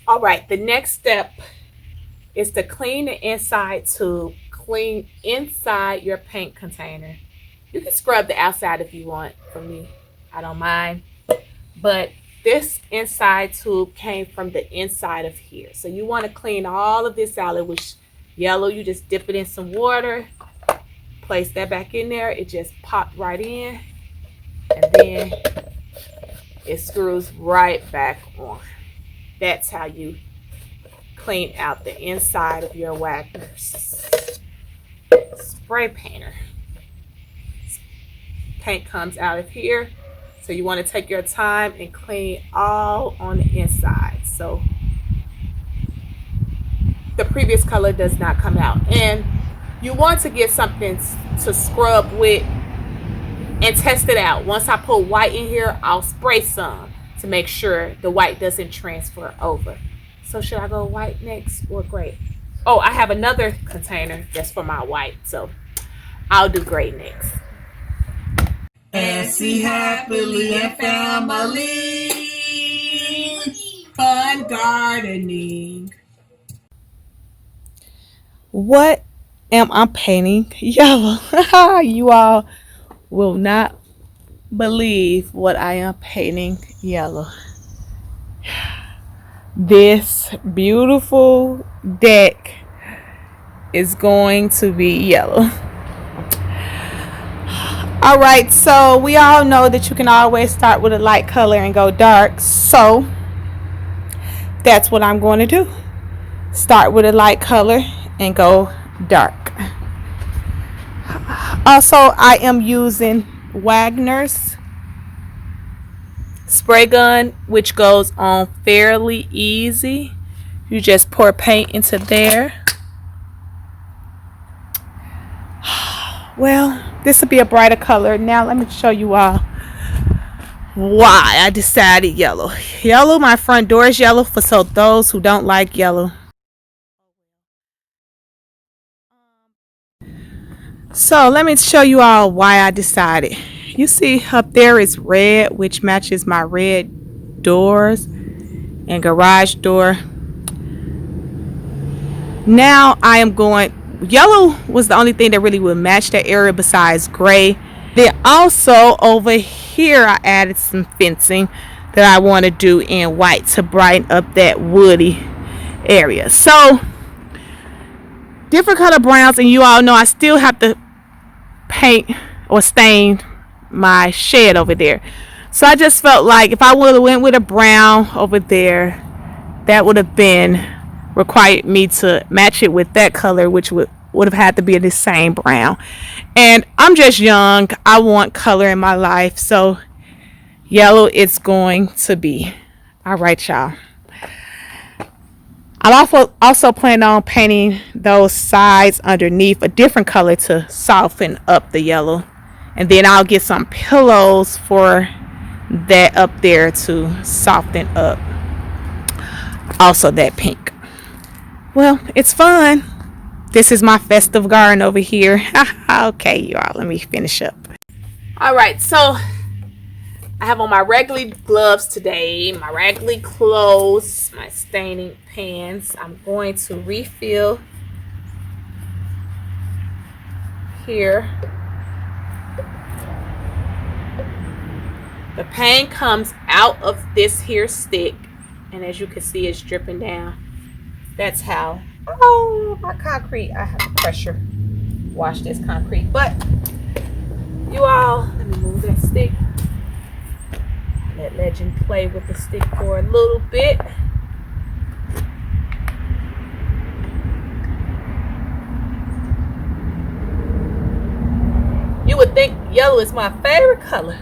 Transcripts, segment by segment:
All right, the next step is to clean the inside tube, clean inside your paint container. You can scrub the outside if you want. For me, I don't mind. But this inside tube came from the inside of here. So you want to clean all of this out. It was yellow. You just dip it in some water, place that back in there. It just popped right in. And then it screws right back on. That's how you clean out the inside of your Wagner spray painter. Paint comes out of here, so you want to take your time and clean all on the inside, so the previous color does not come out. And you want to get something to scrub with and test it out. Once I put white in here, I'll spray some to make sure the white doesn't transfer over. So should I go white next or gray? Oh, I have another container just for my white, so I'll do gray next. And see happily and family, fun gardening. What am I painting yellow? You all will not believe what I am painting yellow. This beautiful deck is going to be yellow. All right, so we all know that you can always start with a light color and go dark. So that's what I'm going to do. Start with a light color and go dark. Also, I am using Wagner's spray gun, which goes on fairly easy. You just pour paint into there. Well, this will be a brighter color. Now let me show you all why I decided yellow. Yellow, my front door is yellow, for so those who don't like yellow. So let me show you all why I decided. You see up there is red, which matches my red doors and garage door. Now I am going, yellow was the only thing that really would match that area besides gray. Then also over here I added some fencing that I want to do in white to brighten up that woody area. So different color browns, and you all know I still have to paint or stain my shed over there. So I just felt like if I would have went with a brown over there, that would have been required me to match it with that color, which would have had to be the same brown. And I'm just young. I want color in my life, so yellow it's going to be. All right, y'all. I'll also plan on painting those sides underneath a different color to soften up the yellow. And then I'll get some pillows for that up there to soften up also that pink. Well, it's fun. This is my festive garden over here. Okay, y'all, let me finish up. All right, so I have on my regular gloves today, my regular clothes, my staining pans. I'm going to refill here. The paint comes out of this here stick, and as you can see, it's dripping down. That's how. Oh, my concrete. I have to pressure wash this concrete. But you all, let me move that stick. Let Legend play with the stick for a little bit. You would think yellow is my favorite color.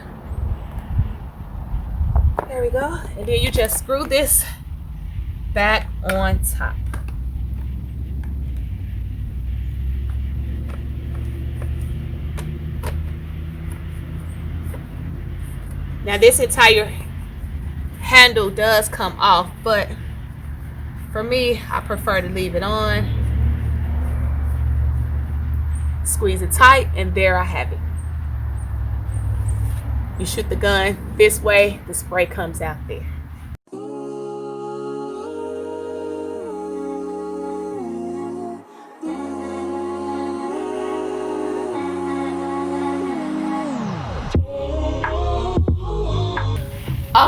There we go. And then you just screw this back on top. Now this entire handle does come off, but for me, I prefer to leave it on. Squeeze it tight, and there I have it. You shoot the gun this way, the spray comes out there.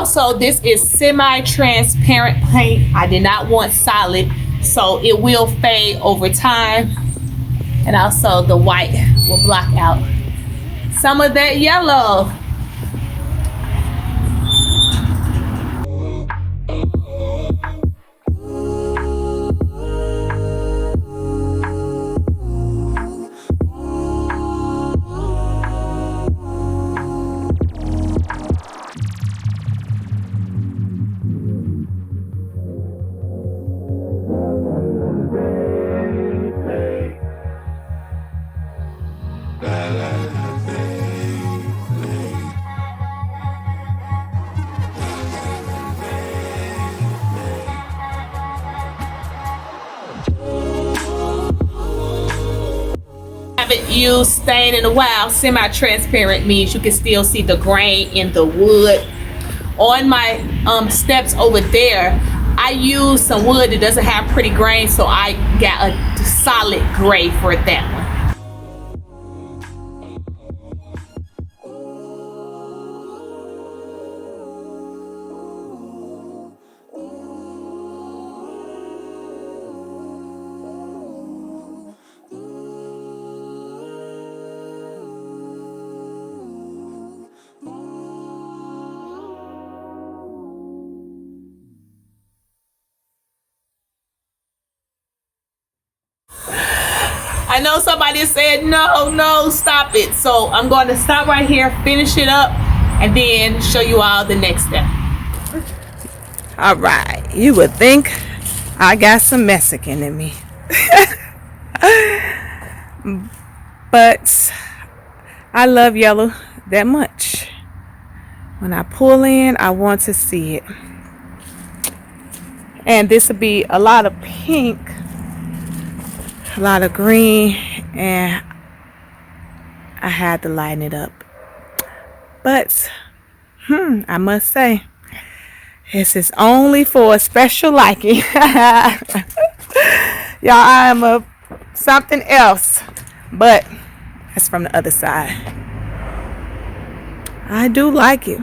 Also, this is semi-transparent paint. I did not want solid, so it will fade over time. And also the white will block out some of that yellow. Haven't used stain in a while. Semi-transparent means you can still see the grain in the wood. On my steps over there, I used some wood that doesn't have pretty grain, so I got a solid gray for that one. I know somebody said, no, stop it. So I'm going to stop right here, finish it up, and then show you all the next step. All right. You would think I got some Mexican in me. But I love yellow that much. When I pull in, I want to see it. And this would be a lot of pink, a lot of green, and I had to lighten it up. But I must say, this is only for a special liking. Y'all, I am a something else, but that's from the other side. I do like it.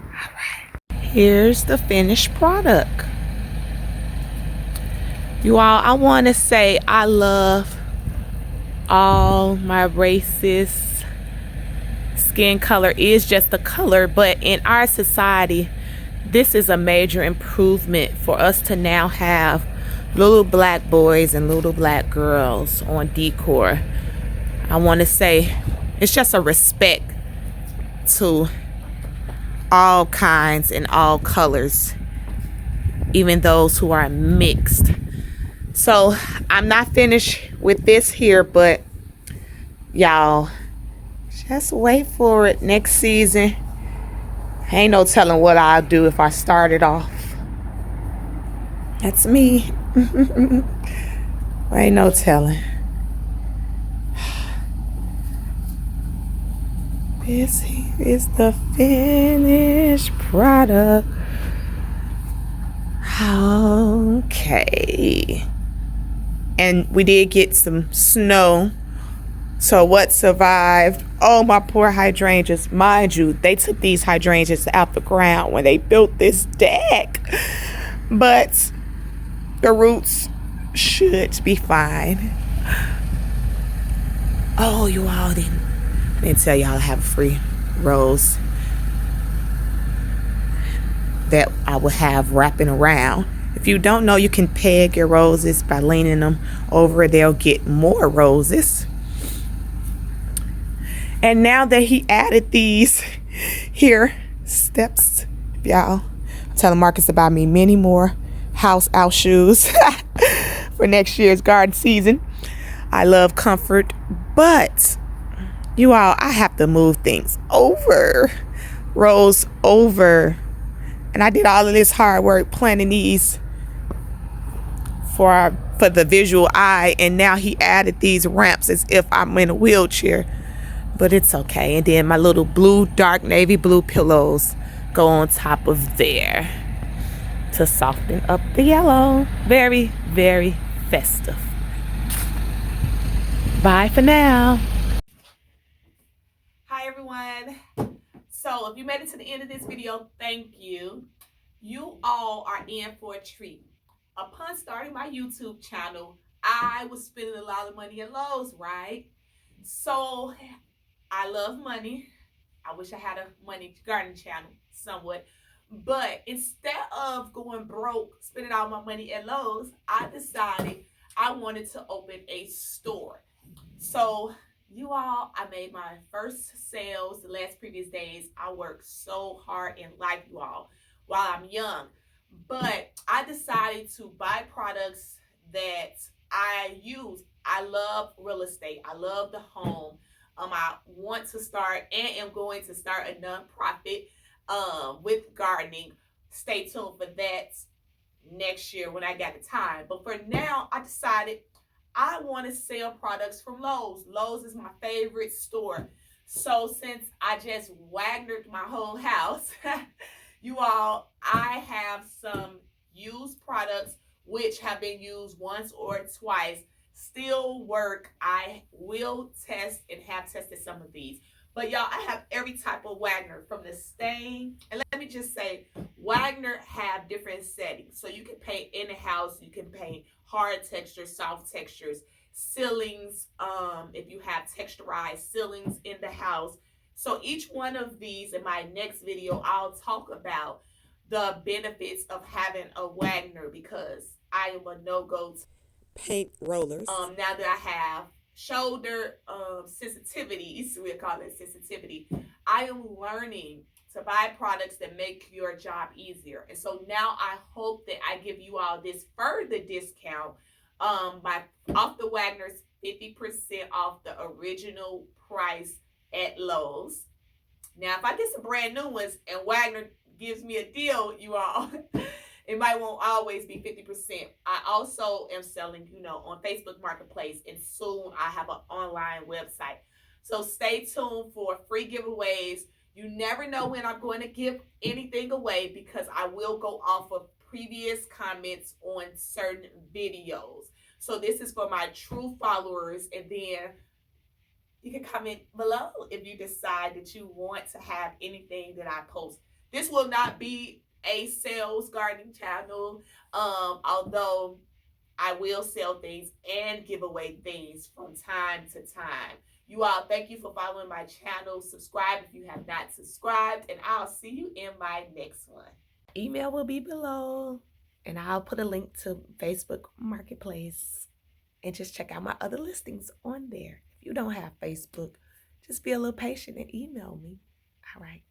All right, here's the finished product. You all, I want to say I love all my races. Skin color is just a color, but in our society, this is a major improvement for us to now have little black boys and little black girls on decor. I want to say it's just a respect to all kinds and all colors, even those who are mixed. So I'm not finished with this here, but y'all just wait for it next season. Ain't no telling what I'll do if I start it off. That's me. Ain't no telling. This is the finished product. Okay. And we did get some snow. So what survived? Oh, my poor hydrangeas. Mind you, they took these hydrangeas out the ground when they built this deck. But the roots should be fine. Oh, you all didn't tell y'all I have a free rose that I will have wrapping around. If you don't know, you can peg your roses by leaning them over. They'll get more roses. And now that he added these here steps, y'all, I'm telling Marcus to buy me many more house out shoes for next year's garden season. I love comfort, but you all, I have to move things over, rows over. And I did all of this hard work planning these for the visual eye, and now he added these ramps as if I'm in a wheelchair. But it's okay. And then my little blue, dark navy blue pillows go on top of there to soften up the yellow. Very, very festive. Bye for now. Hi everyone. So if you made it to the end of this video, thank you. You all are in for a treat. Upon starting my YouTube channel, I was spending a lot of money at Lowe's, right? So I love money. I wish I had a money garden channel somewhat. But instead of going broke, spending all my money at Lowe's, I decided I wanted to open a store. So you all, I made my first sales the last previous days. I worked so hard in life, you all, while I'm young. But I decided to buy products that I use. I love real estate. I love the home. I want to start and am going to start a nonprofit with gardening. Stay tuned for that next year when I got the time. But for now, I decided I want to sell products from Lowe's. Lowe's is my favorite store. So since I just Wagnered my whole house, you all, I have some used products which have been used once or twice. Still work. I will test and have tested some of these. But y'all, I have every type of Wagner from the stain. And let me just say, Wagner have different settings. So you can paint in the house, you can paint hard textures, soft textures, ceilings, if you have texturized ceilings in the house. So each one of these in my next video, I'll talk about the benefits of having a Wagner because I am a no-go Paint rollers. now that I have shoulder sensitivities, we'll call it sensitivity, I am learning to buy products that make your job easier. And so now I hope that I give you all this further discount by off the Wagner's 50% off the original price at Lowe's. Now, if I get some brand new ones and Wagner gives me a deal, you all, it might won't always be 50%. I also am selling, on Facebook Marketplace, and soon I have an online website. So stay tuned for free giveaways. You never know when I'm going to give anything away because I will go off of previous comments on certain videos. So this is for my true followers, and then you can comment below if you decide that you want to have anything that I post. This will not be a sales gardening channel, although I will sell things and give away things from time to time. You all, thank you for following my channel. Subscribe if you have not subscribed, and I'll see you in my next one. Email will be below, and I'll put a link to Facebook Marketplace, and just check out my other listings on there. If you don't have Facebook, just be a little patient and email me. All right.